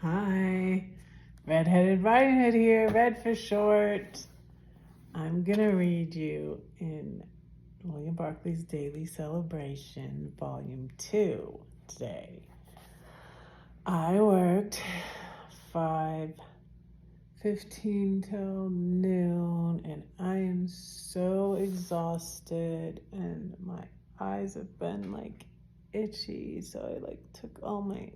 Hi, Redheaded Riding Hood here, Red for short. I'm gonna read you in William Barclay's Daily Celebration, Volume 2 today. I worked 5:15 till noon, and I am so exhausted, and my eyes have been itchy, so I took all my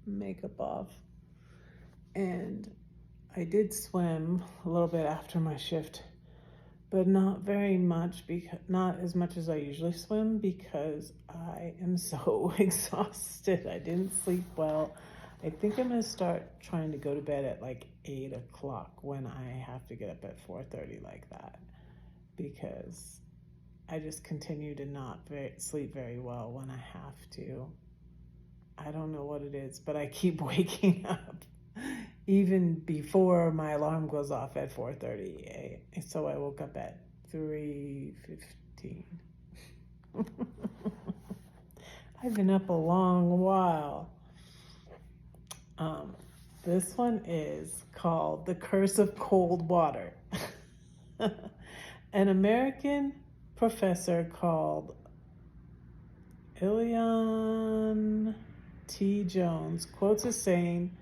makeup off, and I did swim a little bit after my shift, but not very much, because not as much as I usually swim, because I am so exhausted. I didn't sleep well. I think I'm gonna start trying to go to bed at 8 o'clock when I have to get up at 4:30 like that, because I just continue to not sleep very well when I have to. I don't know what it is, but I keep waking up even before my alarm goes off at 4:30. So I woke up at 3:15. I've been up a long while. This one is called The Curse of Cold Water. An American professor called Ilion T. Jones quotes a saying,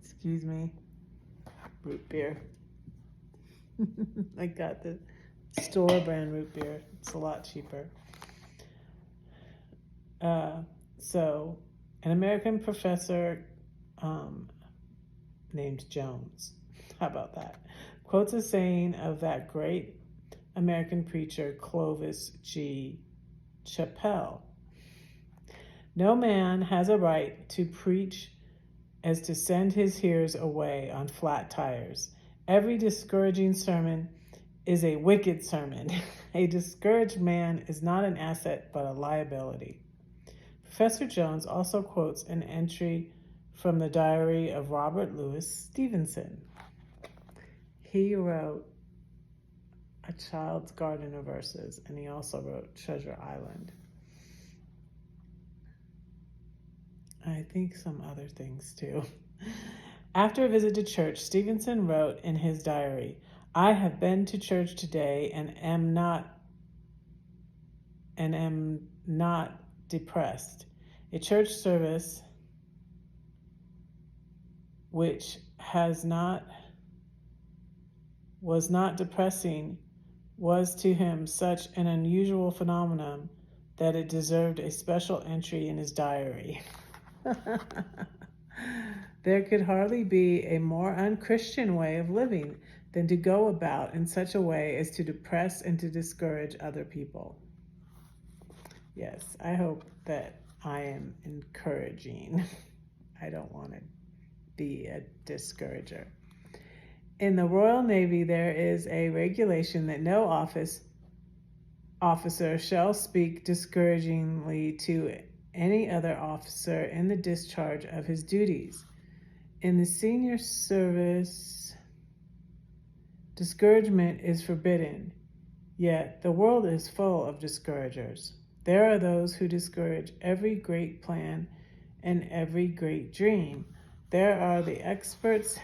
excuse me, root beer. I got the store brand root beer. It's a lot cheaper. So an American professor named Jones, how about that, quotes a saying of that great American preacher Clovis G. Chappelle. No man has a right to preach as to send his hearers away on flat tires. Every discouraging sermon is a wicked sermon. A discouraged man is not an asset, but a liability. Professor Jones also quotes an entry from the diary of Robert Louis Stevenson. He wrote A Child's Garden of Verses, and he also wrote Treasure Island. I think some other things too. After a visit to church, Stevenson wrote in his diary, I have been to church today and am not depressed. A church service which was not depressing was to him such an unusual phenomenon that it deserved a special entry in his diary. There could hardly be a more unchristian way of living than to go about in such a way as to depress and to discourage other people. Yes, I hope that I am encouraging. I don't want to be a discourager. In the Royal Navy, there is a regulation that no officer shall speak discouragingly to any other officer in the discharge of his duties. In the senior service, discouragement is forbidden, yet the world is full of discouragers. There are those who discourage every great plan and every great dream. There are the experts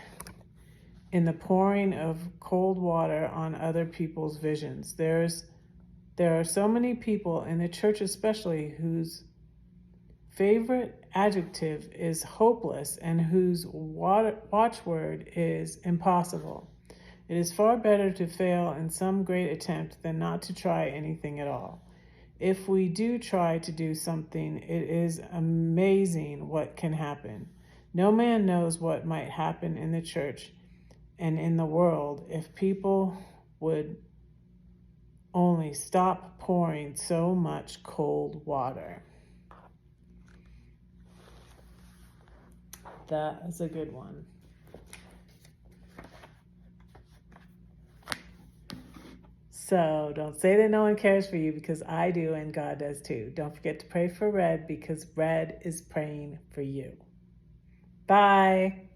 in the pouring of cold water on other people's visions. There are so many people, in the church especially, whose favorite adjective is hopeless and whose watchword is impossible. It is far better to fail in some great attempt than not to try anything at all. If we do try to do something, it is amazing what can happen. No man knows what might happen in the church and in the world if people would only stop pouring so much cold water. That is a good one. So don't say that no one cares for you, because I do, and God does too. Don't forget to pray for Red, because Red is praying for you. Bye.